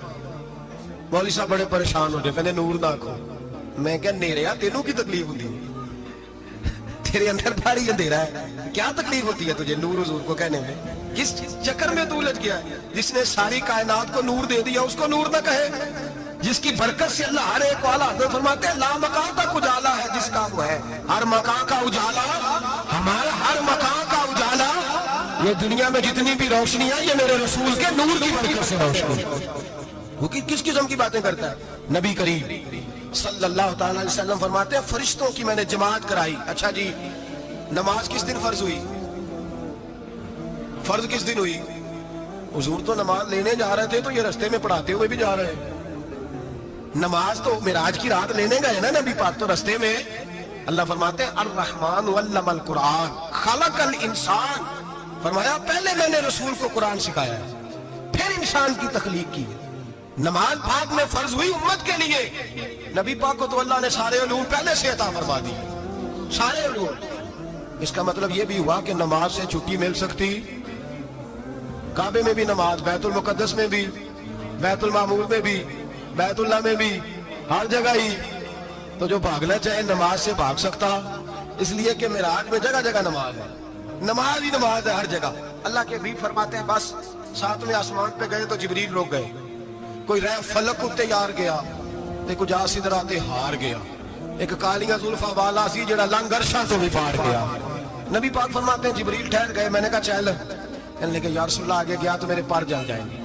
S1: مولوی صاحب بڑے پریشان ہو جائے, میں نے نور نہ کھو. میں کہا نیریا تینوں کی تکلیف ہوتی ہے, تیرے اندر بھاری اندھیرا ہے, کیا تکلیف ہوتی ہے تجھے نور حضور کو کہنے میں؟ کس چکر میں تو الجھ گیا ہے؟ جس نے ساری کائنات کو نور دے دیا اس کو نور نہ کہے, جس کی برکت سے اللہ ہر ایک والا. حضرت فرماتے ہیں لا مکان تک اجالا ہے جس کا وہ ہے, ہر مکان کا اجالا ہمارا, ہر مکان کا اجالا. یہ دنیا میں جتنی بھی روشنی ہے یہ میرے رسول کے نور کی برکت سے روشنی. وہ کس قسم کی باتیں کرتا ہے؟ نبی کریم صلی اللہ تعالی علیہ وسلم فرماتے ہیں فرشتوں کی میں نے جماعت کرائی. اچھا جی نماز کس دن فرض ہوئی؟ فرض کس دن ہوئی؟ حضور تو نماز لینے جا رہے تھے تو یہ رستے میں پڑھاتے ہوئے بھی جا رہے ہیں. نماز تو معراج کی رات لینے گئے نا نبی پاک, تو رستے میں اللہ فرماتے ہیں الرحمن علم القرآن خلق الانسان, فرمایا پہلے میں نے رسول کو قرآن سکھایا ہے پھر انسان کی تخلیق کی. نماز پاک میں فرض ہوئی امت کے لیے. نبی پاک کو تو اللہ نے سارے علوم پہلے سے عطا فرما دی, سارے علوم. اس کا مطلب یہ بھی ہوا کہ نماز سے چھٹی مل سکتی. کعبے میں بھی نماز, بیت المقدس میں بھی, بیت المعمور میں بھی, بیت اللہ میں بھی, ہر جگہ ہی. تو جو بھاگنا چاہے نماز سے بھاگ سکتا, اس لیے کہ معراج میں جگہ جگہ نماز ہے, نماز ہی نماز ہے ہر جگہ. اللہ کے حبیب فرماتے ہیں بس 7ویں آسمان پہ گئے تو جبریل روک گئے. کوئی رہ فلک اتے یار گیا تے کچھ سدراتے ہار گیا. ایک کالیاں زلفاں والا سی جڑا لنگ عرشاں تو بھی پار گیا. نبی پاک فرماتے ہیں جبریل ٹھہر گئے. میں نے کہا چل, کہنے لگے یا رسول اللہ آگے گیا تو میرے پر جل جائیں گے.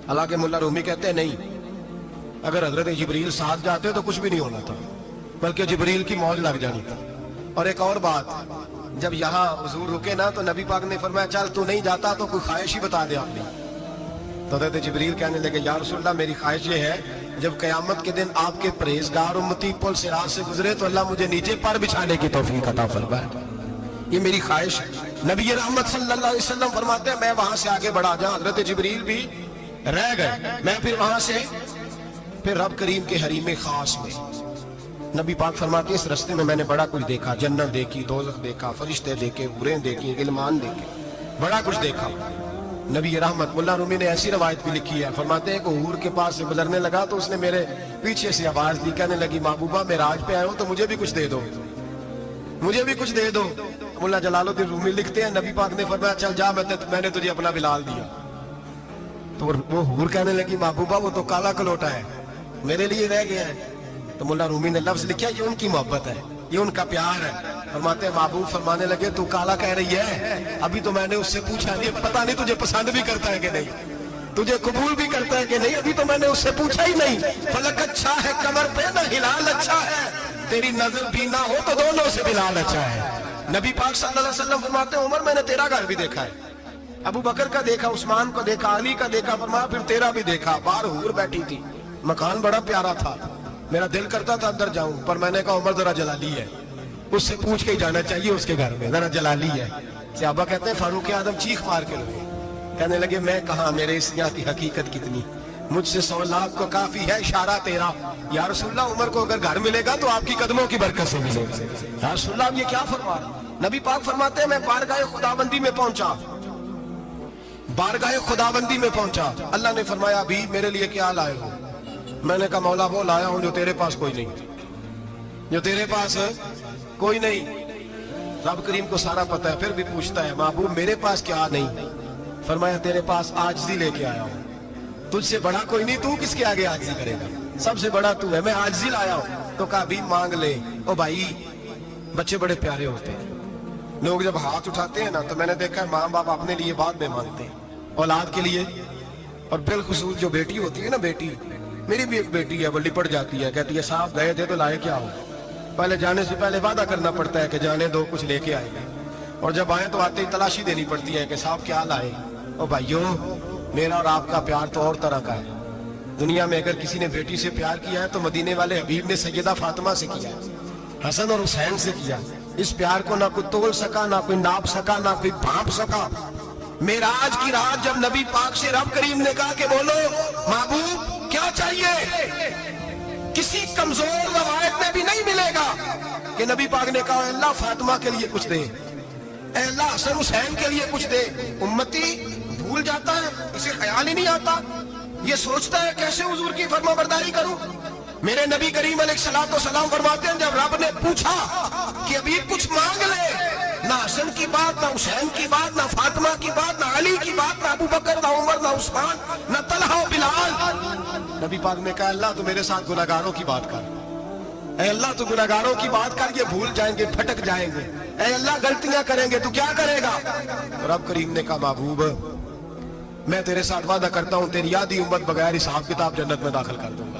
S1: حالانکہ ملا رومی کہتے ہیں نہیں, اگر حضرت جبریل ساتھ جاتے تو کچھ بھی نہیں ہونا تھا, بلکہ جبریل کی موج لگ جانی تھا. اور ایک اور بات, جب یہاں حضور رکے نا تو نبی پاک نے فرمایا چل تو نہیں جاتا تو کوئی خواہش ہی بتا دے آپ نے. تو حضرت جبریل کہنے لگے یا رسول اللہ میری خواہش یہ ہے جب قیامت کے دن آپ کے پرہیزگار امتی پل صراط سے گزرے تو اللہ مجھے نیچے پر بچھانے کی توفیق عطا فرمائے, یہ میری خواہش ہے. نبی رحمت صلی اللہ علیہ وسلم فرماتے ہیں میں وہاں سے آگے بڑھا جاؤں, حضرت جبریل بھی رہ گئے, میں پھر وہاں سے پھر رب کریم کے حریم خاص میں. نبی پاک فرماتے ہیں اس رستے میں نے بڑا کچھ دیکھا, جنت دیکھی, دوزخ دیکھا, فرشتے دیکھے, حوریں دیکھی, غلمان دیکھے, بڑا کچھ دیکھا. نبی رحمت ملا رومی نے ایسی روایت بھی لکھی ہے, فرماتے ہیں کہ حور کے پاس سے گزرنے لگا تو اس نے میرے پیچھے سے آواز دی, کہنے لگی محبوبہ معراج پہ آئے ہو تو مجھے بھی کچھ دے دو, مجھے بھی کچھ دے دو. ملا جلال الدین رومی لکھتے ہیں نبی پاک نے فرمایا چل جا میں نے تجھے اپنا بلال دیا. تو وہ حور کہنے لگی محبوبہ وہ تو کالا کلوٹا ہے, میرے لیے رہ گیا ہے. تو ملا رومی نے لفظ لکھا یہ ان کی محبت ہے, یہ ان کا پیار ہے. فرماتے ہیں محبوب فرمانے لگے تو کالا کہہ رہی ہے, ابھی تو میں نے اس سے پوچھا نہیں, پتہ نہیں تجھے پسند بھی کرتا ہے کہ نہیں, تجھے قبول بھی کرتا ہے کہ نہیں, ابھی تو میں نے اس سے پوچھا ہی نہیں. فلک اچھا ہے کمر پہ نہ ہلال اچھا ہے, تیری نظر بھی نہ ہو تو دونوں سے بلال اچھا ہے. نبی پاک صلی اللہ علیہ وسلم فرماتے ہیں عمر میں نے تیرا گھر بھی دیکھا ہے, ابو بکر کا دیکھا, عثمان کو دیکھا, علی کا دیکھا, فرمایا پھر تیرا بھی دیکھا. باہر حور بیٹھی تھی, مکان بڑا پیارا تھا, میرا دل کرتا تھا اندر جاؤں, پر میں نے کہا عمر ذرا جلالی ہے, اس سے پوچھ کے ہی جانا چاہیے اس کے گھر میں, ذرا جلالی ہے. صحابہ کہتے ہیں فاروق اعظم چیخ مار کے روئے, کہنے لگے میں کہاں, میرے اس یہاں کی حقیقت کتنی, مجھ سے 100 لاکھ کو کافی ہے اشارہ تیرا. یا رسول اللہ عمر کو اگر گھر ملے گا تو آپ کی قدموں کی برکت سے ملے گا. یا رسول اللہ یہ کیا فرما رہا. نبی پاک فرماتے ہیں میں بارگاہ خداوندی میں پہنچا, بارگاہ خداوندی میں پہنچا, اللہ نے فرمایا ابھی میرے لیے کیا لائے ہو. میں نے کہا مولا وہ لایا ہوں جو تیرے پاس کوئی نہیں, جو تیرے پاس کوئی نہیں. رب کریم کو سارا پتہ ہے, پھر بھی پوچھتا ہے محبوب میرے پاس کیا نہیں. فرمایا تیرے پاس عاجزی لے کے آیا ہوں, تجھ سے بڑا کوئی نہیں, تو کس کے آگے عاجزی کرے گا, سب سے بڑا تو ہے, میں عاجزی لایا ہوں. تو کہا بھی مانگ لے. او بھائی بچے بڑے پیارے ہوتے ہیں, لوگ جب ہاتھ اٹھاتے ہیں نا تو میں نے دیکھا ہے ماں باپ اپنے لیے بعد میں مانگتے ہیں, اولاد کے لیے. اور بالخصوص جو بیٹی ہوتی ہے نا, بیٹی میری بھی ایک بیٹی ہے, وہ لپٹ جاتی ہے, کہتی ہے صاحب گئے تھے تو لائے کیا ہو. پہلے جانے سے پہلے وعدہ کرنا پڑتا ہے کہ جانے دو کچھ لے کے آئے گا, اور جب آئے تو آتے ہی تلاشی دینی پڑتی ہے کہ صاحب کیا لائے. او بھائیو میرا اور آپ کا پیار تو اور طرح کا ہے. دنیا میں اگر کسی نے بیٹی سے پیار کیا ہے تو مدینے والے حبیب نے سیدہ فاطمہ سے کیا, حسن اور حسین سے کیا. اس پیار کو نہ کوئی تول سکا, نہ کوئی ناپ سکا, نہ کوئی بھانپ سکا. معراج کی رات جب نبی پاک سے رب کریم نے کہا کہ بولو محبوب کیا چاہیے, کسی کمزور روایت میں بھی نہیں ملے گا کہ نبی پاک نے کہا اے اللہ فاطمہ کے لیے کچھ دے, اے اللہ حسن حسین کے لیے کچھ دے. امتی بھول جاتا ہے, اسے خیال ہی نہیں آتا, یہ سوچتا ہے کیسے حضور کی فرما برداری کروں. میرے نبی کریم علیہ الصلوۃ والسلام فرماتے ہیں جب رب نے پوچھا کہ ابھی کچھ مانگ لے, نہ حسن کی بات, نہ حسین کی بات, نہ فاطمہ کی بات, نہ علی کی بات, نہ ابو بکر, نہ عمر, نہ عثمان, نہ طلحہ و بلال. نبی پاک نے کہا اللہ تو میرے ساتھ گناہگاروں کی بات کر, اے اللہ تو گناہگاروں کی بات کر, یہ بھول جائیں گے, پھٹک جائیں گے, اے اللہ غلطیاں کریں گے تو کیا کرے گا. رب کریم نے کہا محبوب میں تیرے ساتھ وعدہ کرتا ہوں تیری آدھی امت بغیر حساب کتاب جنت میں داخل کر دوں گا.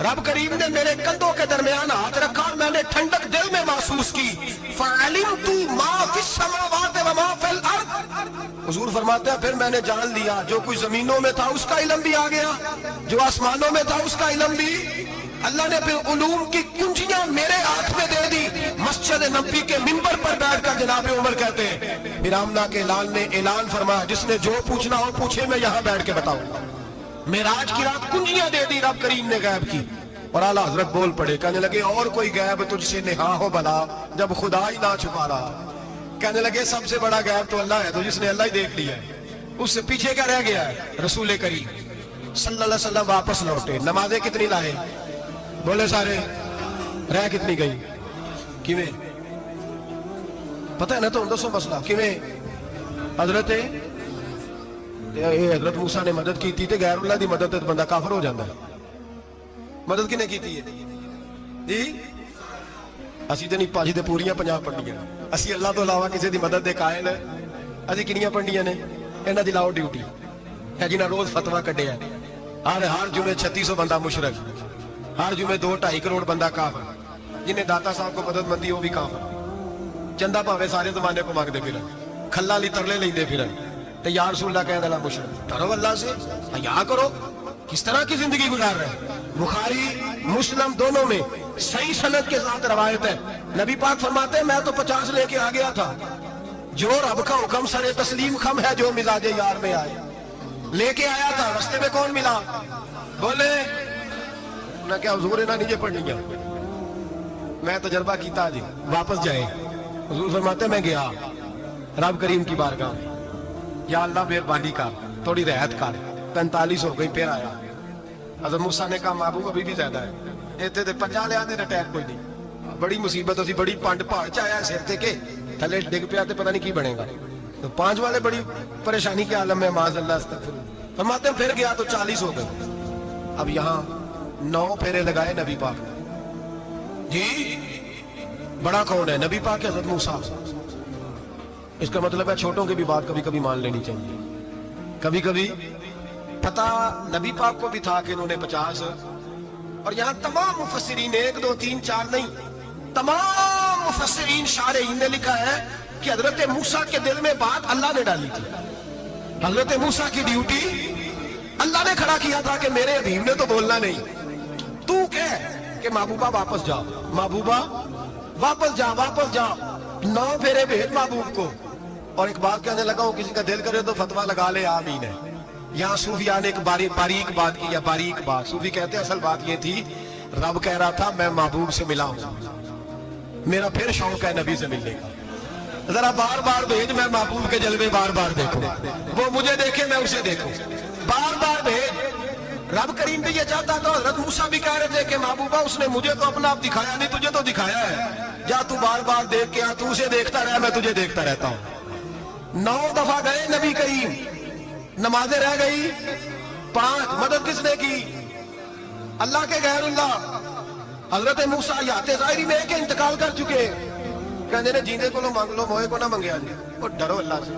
S1: رب کریم نے میرے کندھوں کے درمیان ہاتھ رکھا اور میں نے ٹھنڈک دل میں محسوس کی. فَعَلِمْتُ مَا فِي السَّمَاوَاتِ وَمَا فِي الْأَرْضِ. حضور فرماتے ہیں پھر میں نے جان لیا جو کوئی زمینوں میں تھا اس کا علم بھی آ گیا, جو آسمانوں میں تھا اس کا علم بھی. اللہ نے پھر علوم کی کنجیاں میرے ہاتھ میں دے دی. مسجد نبوی کے منبر پر بیٹھ کر جناب عمر کہتے ہیں پھر آمنہ کے لال نے اعلان فرمایا جس نے جو پوچھنا ہو پوچھے, میں یہاں بیٹھ کے بتاؤں گا. معراج کی رات کنجیاں دے دی رب کریم نے غیب کی. اور اعلیٰ حضرت بول پڑے, کہنے لگے اور کوئی غیب تجھ سے نہا ہو بھلا جب خدا ہی نہ چھپا رہا. کہنے لگے سب سے بڑا غیب تو اللہ ہے, تو جس نے اللہ ہی دیکھ لیا ہے. اس سے پیچھے کیا رہ گیا ہے؟ رسول کریم صلی اللہ علیہ وسلم واپس لوٹے. نمازیں کتنی لائے؟ بولے سارے. رہ کتنی گئی؟ کیویں پتہ ہے نا تو دسو مسئلہ کیویں. حضرت موسیٰ نے مدد کی تھی تے غیر اللہ دی مدد تے بندہ کافر ہو جاتا ہے. مدد کنے کی تھی جی؟ اسی تے نہیں پاجی تے پوریاں 50 پڑھنیاں. اسی اللہ تو علاوہ کسی دی مدد دے قائل اسی کنیاں پڑھنیاں نے؟ انہاں دی لاؤ ڈیوٹی ہے جنہاں روز فتویٰ کڈیا. ہر جمعے 3600 بندہ مشرک, ہر جمعے 2-2.5 کروڑ بندہ کافر, جنہیں داتا صاحب کو مدد مندی وہ بھی کافر. چندہ پاوے سارے زمانے کو مانگتے پھرن, کھلا لی ترلے لیندے پھرن تے یا رسول اللہ کہنے والا مشرک. ڈرو اللہ سے, حیا کرو. کس طرح کی زندگی گزار رہے ہیں؟ بخاری مسلم دونوں میں صحیح سند کے ساتھ روایت ہے. نبی پاک فرماتے ہیں میں تو 50 لے کے آ گیا تھا. جو رب کا حکم سر تسلیم خم ہے جو مزاج یار میں آئے. لے کے آیا تھا, رستے میں کون ملا؟ بولے نہ کیا حضور نہ نیچے پڑھنی ہے. میں تجربہ کیتا جی, واپس جائے. حضور فرماتے ہیں میں گیا رب کریم کی بارگاہ میں, یا اللہ مہربانی کر تھوڑی رعایت کر. 45 ہو گئی پھر آیا. حضرت موسیٰ نے کہا محبوب ابھی بھی زیادہ ہے, اتنے 50 لے آنے اٹیک کوئی نہیں. بڑی مصیبت ہوتی, بڑی پانڈ پہاڑ چایا سر تے کے تھلے ڈگ پیا تے پتہ نہیں کی بنے گا. تو 5 والے بڑی پریشانی کے عالم میں معاذ اللہ استغفر. فرماتے ہیں پھر گیا تو 40 ہو گئے. اب یہاں 9 پھیرے لگائے نبی پاک جی. بڑا کون ہے؟ نبی پاک حضرت موسیٰ. اس کا مطلب ہے چھوٹوں کی بھی بات کبھی کبھی مان لینی چاہیے. کبھی کبھی پتہ نبی پاک کو بھی تھا کہ انہوں نے 50, اور یہاں تمام مفسرین 1 2 3 4 نہیں, تمام مفسرین شارحین نے لکھا ہے کہ حضرت موسیٰ کے دل میں بات اللہ نے ڈالی تھی. حضرت موسیٰ کی ڈیوٹی اللہ نے کھڑا کیا تھا کہ میرے حبیب نے تو بولنا نہیں, تو کہہ کہ محبوبہ واپس جا, محبوبہ واپس جا, واپس جا. 9 پھیرے بھیج محبوب کو. اور ایک بات کہنے لگا ہوں, کسی کا دل کرے تو فتویٰ لگا لے آمین ہے. یہاں صوفیاء نے ایک باریک بات کی, یا باریک بات. صوفی کہتے ہیں اصل بات یہ تھی رب کہہ رہا تھا میں محبوب سے ملا ہوں, میرا پھر شوق ہے نبی سے ملنے کا, ذرا بار بار بھیج, میں محبوب کے جلوے بار بار دیکھوں, وہ مجھے دیکھے میں اسے دیکھوں, بار بار بھیج. رب کریم بھی یہ چاہتا تو حضرت موسیٰ بھی کہہ رہے تھے کہ محبوبہ اس نے مجھے تو اپنا آپ دکھایا نہیں, تجھے تو دکھایا ہے, جا تو بار بار دیکھ کے آ, تو اسے دیکھتا رہا میں تجھے دیکھتا رہتا ہوں. 9 دفعہ گئے نبی کریم, نمازیں رہ گئی 5. مدد کس نے کی؟ اللہ کے غیر اللہ. حضرت موسیٰ حیات ظاہری میں کہ انتقال کر چکے, کہنے نے جیندے کو لو مانگ لو, موئے کو نہ منگیا جی. اور ڈرو اللہ سے.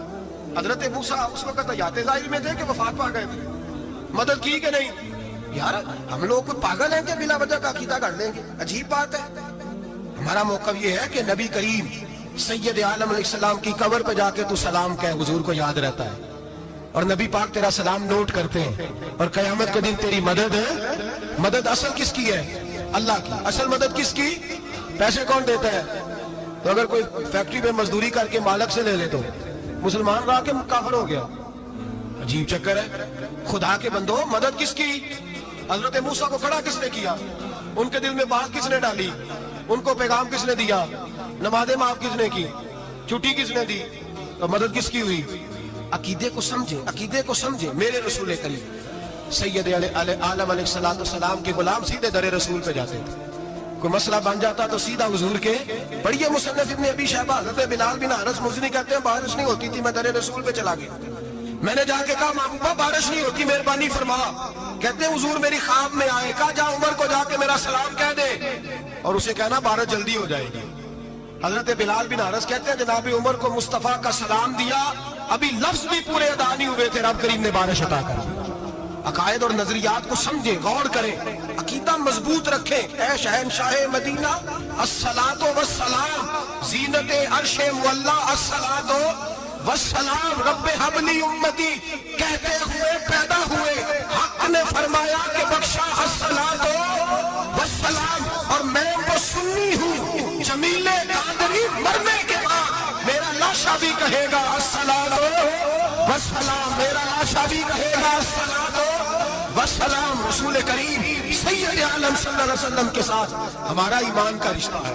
S1: حضرت موسیٰ اس وقت حیات ظاہری میں تھے کہ وفات پا گئے تھے. مدد کی کہ نہیں؟ یار ہم لوگ کوئی پاگل ہیں کہ بلا وجہ کا عقیدہ کر لیں گے؟ عجیب بات ہے. ہمارا موقف یہ ہے کہ نبی کریم سید عالم علیہ السلام کی قبر پہ جا کے تو سلام کہے, حضور کو یاد رہتا ہے, اور نبی پاک تیرا سلام نوٹ کرتے ہیں. اور قیامت کے دن تیری مدد ہے. مدد اصل کس کی ہے؟ اللہ کی. اصل مدد کس کی؟ پیسے کون دیتا ہے؟ تو اگر کوئی فیکٹری میں مزدوری کر کے مالک سے لے لے تو مسلمان رہا کے کافر ہو گیا. عجیب چکر ہے. خدا کے بندو مدد کس کی؟ حضرت موسیٰ کو کھڑا کس نے کیا؟ ان کے دل میں بات کس نے ڈالی؟ ان کو پیغام کس نے دیا؟ نمازیں معاف کس نے کی؟ چھٹی کس نے دی؟ تو مدد کس کی ہوئی؟ عقیدے کو سمجھیں, عقیدے کو سمجھیں. میرے رسول کریم سید عالم علیہ السلام کے غلام سیدھے در رسول پہ جاتے تھے. کوئی مسئلہ بن جاتا تو سیدھا حضور کے. پڑھیے مصنف ابن ابی شیبہ, حضرت بلال بن حارث مزنی کہتے ہیں بارش نہیں ہوتی تھی, میں در رسول پہ چلا گیا. میں نے جا کے کہا محبوبہ بارش نہیں ہوتی, مہربانی فرما. کہتے ہیں حضور میری خواب میں آئے, کہا جا عمر کو جا کے میرا سلام کہہ دے, اور اسے کہنا بارش جلدی ہو جائے گی. حضرت بلال بن حارث کہتے ہیں جناب عمر کو مصطفیٰ کا سلام دیا, ابھی لفظ بھی پورے ادا نہیں ہوئے تھے, رب کریم نے بارش عطا کر دی. عقائد اور نظریات کو سمجھیں، غور کریں، عقیدہ مضبوط رکھیں۔ اے شہنشاہ مدینہ الصلاۃ والسلام، زینت عرش مولا الصلاۃ والسلام، رب حب لی امتی کہتے ہوئے پیدا ہوئے، حق نے فرمایا کہ بخشا الصلاۃ والسلام، اور میں وہ سنی ہوں جمیل قادری مرنے کے بعد میرا لاشا بھی کہے گا الصلاۃ والسلام، میرا لاشا بھی کہے گا الصلاۃ والسلام۔ رسول کریم سید عالم صلی اللہ علیہ وسلم کے ساتھ ہمارا ایمان کا رشتہ ہے،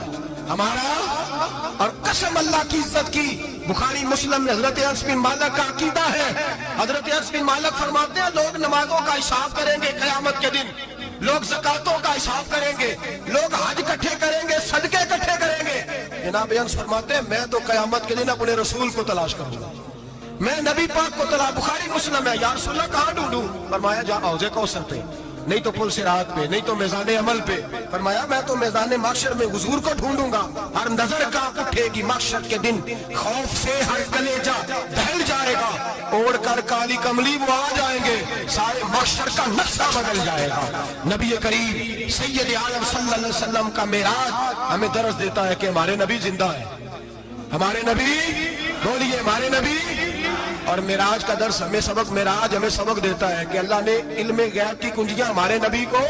S1: ہمارا، اور قسم اللہ کی عزت کی، بخاری مسلم میں حضرت انس بن مالک کا عقیدہ ہے۔ حضرت انس بن مالک فرماتے ہیں لوگ نمازوں کا حساب کریں گے قیامت کے دن، لوگ زکاتوں کا حساب کریں گے، لوگ حج اکٹھے کریں گے، صدقے اکٹھے کریں گے۔ جناب انس فرماتے ہیں میں تو قیامت کے دن اپنے رسول کو تلاش کروں گا، میں نبی پاک کو تلاش، بخاری مسلم ہے، یا رسول اللہ کہاں ڈھونڈوں؟ فرمایا جا حوض کوثر پہ، نہیں تو پل صراط پہ، نہیں تو میزان عمل پہ۔ فرمایا میں تو میدان محشر میں حضور کو ڈھونڈوں گا۔ ہر نظر کانپ اٹھے گی محشر کے دن، خوف سے ہر کلیجہ دہل جائے گا، اوڑھ کر کالی کملی وہ آ جائیں گے، سارے محشر کا نقشہ بدل جائے گا۔ نبی کریم سید عالم صلی اللہ علیہ وسلم کا معراج ہمیں درس دیتا ہے کہ ہمارے نبی زندہ ہے، ہمارے نبی، بولیے ہمارے نبی۔ اور معراج کا درس ہمیں سبق، معراج ہمیں سبق دیتا ہے کہ اللہ نے علم غیب کی کنجیاں ہمارے نبی کو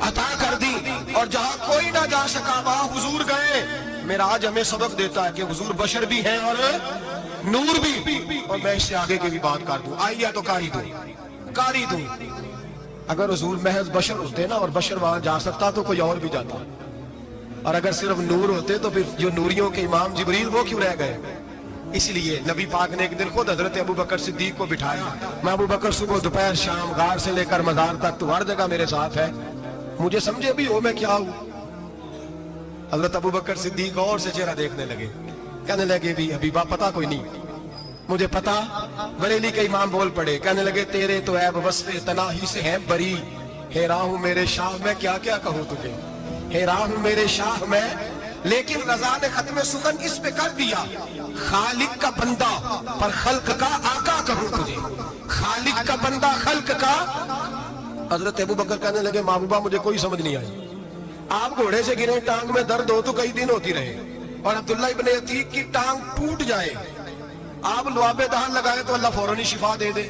S1: عطا کر دی، اور جہاں کوئی نہ جا سکا وہاں حضور گئے۔ معراج ہمیں سبق دیتا ہے کہ حضور بشر بھی ہیں اور نور بھی۔ اور میں اس سے آگے کی بھی بات کر دوں، آئیے تو کاری دوں۔ اگر حضور محض بشر ہوتے نا اور بشر وہاں جا سکتا تو کوئی اور بھی جاتا، اور اگر صرف نور ہوتے تو پھر جو نوریوں کے امام جبریل وہ کیوں رہ گئے؟ اس لیے نبی پاک نے ایک دن خود حضرت ابو بکر صدیق کو بٹھایا، میں ابو بکر صبح دوپہر شام غار سے لے کر مزار تک تو ہر جگہ میرے ساتھ ہے، مجھے سمجھے بھی ہو میں کیا ہوں۔ حضرت ابو بکر صدیق اور سے چہرہ دیکھنے لگے، کہنے لگے بھی حبیبہ پتہ کوئی نہیں مجھے پتہ۔ بریلی کے امام بول پڑے، کہنے لگے تیرے تو عیب وصف تناہی سے ہیں بری، حیران ہوں میرے شاہ میں کیا کیا کہوں تجھے، حیران ہوں میرے شاہ میں۔ لیکن رضا نے ختم سخن اس پہ کر دیا، خالق کا بندہ پر خلق کا آقا کہوں تجھے، خالق کا بندہ خلق کا۔ حضرت ابو بکر کہنے لگے محبوبہ مجھے کوئی سمجھ نہیں آئی، آپ گھوڑے سے گرے ٹانگ میں درد ہو تو کئی دن ہوتی رہے، اور عبداللہ ابن عتیق کی ٹانگ ٹوٹ جائے، آپ لعاب دہن لگائے تو اللہ فوراً شفا دے دے۔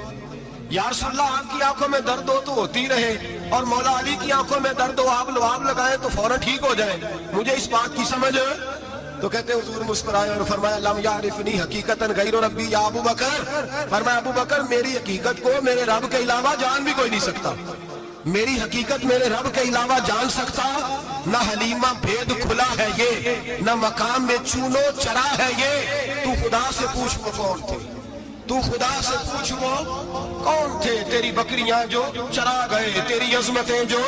S1: یا رسول اللہ آپ کی آنکھوں میں درد ہو تو ہوتی رہے، اور مولا علی کی آنکھوں میں درد ہو آپ لعاب لگائے تو فوراً ٹھیک ہو جائے، مجھے اس بات کی سمجھ۔ تو کہتے ہیں حضور مسکرائے اور فرمایا لم یعرفنی حقیقتاً غیر ربی یا ابو بکر، فرمایا ابو بکر میری حقیقت کو میرے رب کے علاوہ جان بھی کوئی نہیں سکتا، میری حقیقت میرے رب کے علاوہ جان سکتا نہ حلیمہ بھید کھلا ہے یہ، نہ مقام میں چونو چرا ہے یہ۔ تو خدا سے پوچھ وہ کون تھے، تو خدا سے پوچھ وہ کون تھے، تیری بکریاں جو چرا گئے، تیری عظمتیں جو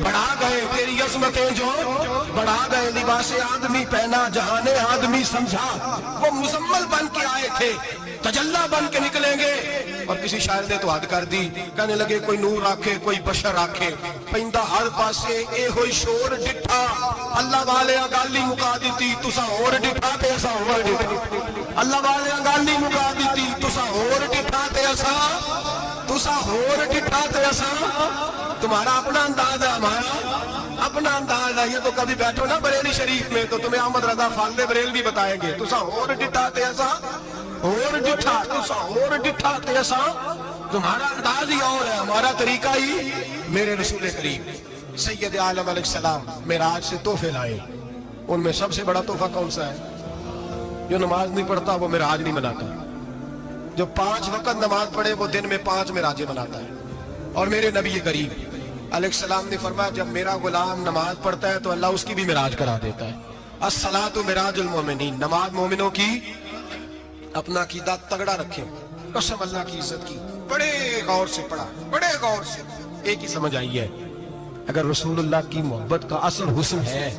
S1: بڑھا گئے، تیری عظمتیں جو بڑھا گئے، لباس آدمی پہنا جہان آدمی سمجھا، وہ مزمل بن کے آئے تھے تجلا بن کے نکلیں گے۔ اور کسی شاعر نے تو حد کر دی، کہنے لگے کوئی نور آکھے کوئی بشر آکھے، پیندہ ہر پاسے اے ہوئی شور ڈٹھا، اللہ والے گالی مکا دیتی تسا اور ڈٹھا تے اسا اور ڈٹھا، اللہ والے گالی مکا دیتی تسا اور ڈٹھا تے اسا، تسا اور ڈٹھا تے اسا۔ تمہارا اپنا انداز ہے، ہمارا اپنا انداز ہے، یہ تو کبھی بیٹھو نا بریلی شریف میں تو تمہیں احمد رضا فاضل بریل بھی بتائیں گے، تسا اور ڈٹھا تے اسا اور ڈٹھا، تسا اور ڈٹھا تے اسا۔ تمہارا انداز ہی اور ہے، ہمارا طریقہ ہی۔ میرے رسول کریم سید عالم علیہ السلام معراج سے تحفے لائے، ان میں سب سے بڑا تحفہ کون سا ہے؟ جو نماز نہیں پڑھتا وہ معراج نہیں مناتا، جو 5 وقت نماز پڑھے وہ دن میں 5 معراجیں مناتا ہے۔ اور میرے نبی کریم علیہ السلام نے فرمایا جب میرا غلام نماز پڑھتا ہے تو اللہ اس کی بھی معراج کرا دیتا ہے۔ الصلاۃ معراج المومنین، نماز مومنوں کی۔ اپنا عقیدہ تگڑا رکھیں، قسم اللہ کی عزت کی، بڑے غور سے پڑھا، بڑے غور سے۔ ایک ہی سمجھ آئی ہے، اگر رسول اللہ کی محبت کا اصل حسن ہے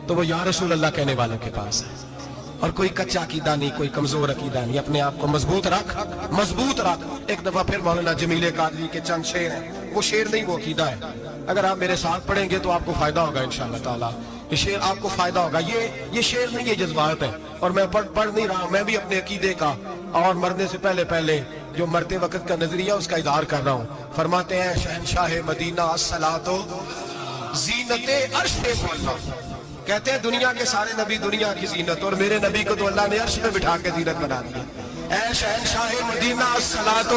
S1: تو وہ یا رسول اللہ کہنے والوں کے پاس ہے، اور کوئی کچا عقیدہ نہیں، کوئی کمزور عقیدہ نہیں، اپنے آپ کو مضبوط رکھ، مضبوط رکھ۔ ایک دفعہ پھر مولانا جمیل قادری کے چند شعر ہیں، وہ شعر نہیں وہ عقیدہ ہے، اگر آپ میرے ساتھ پڑھیں گے تو آپ کو فائدہ ہوگا انشاءاللہ تعالی، یہ شعر آپ کو فائدہ ہوگا۔ یہ شعر نہیں، یہ جذبات ہے، اور میں پڑھ نہیں رہا، میں بھی اپنے عقیدے کا اور مرنے سے پہلے جو مرتے وقت کا نظریہ اس کا اظہار کر رہا ہوں. فرماتے ہیں شہنشاہ مدینہ الصلاۃ زینت عرش مولا. کہتے ہیں دنیا کے سارے نبی دنیا کی زینت، اور میرے نبی کو تو اللہ نے عرش میں بٹھا کے زینت بنا دیا. اے شہنشاہ مدینہ الصلاۃ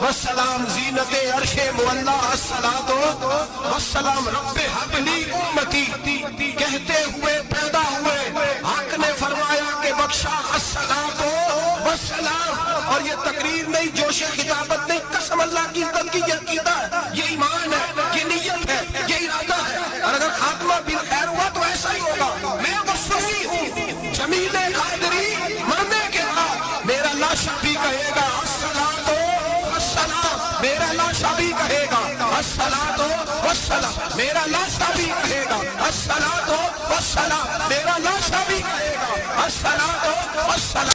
S1: والسلام زینت عرش مولا الصلاۃ والسلام رب حب لی امتی. کہتے ہوئے پیدا ہوئے حق نے فرمایا کہ بخشا الصلاۃ والسلام. اور یہ تقریر نہیں، جوش خطابت نہیں، قسم اللہ کی عزت کی، یہ عقیدہ ہے، یہ ایمان ہے، یہ نیت ہے، یہ ارادہ ہے. اور اگر خاتمہ بالخیر ہوا تو ایسا ہی ہوگا. میں وہ صفی ہوں جمیل قادری، مرنے کے بعد میرا لاشا بھی کہے گا الصلاۃ والسلام. میرا لاشا بھی کہے گا الصلاۃ والسلام. میرا لاشا بھی کہے گا الصلاۃ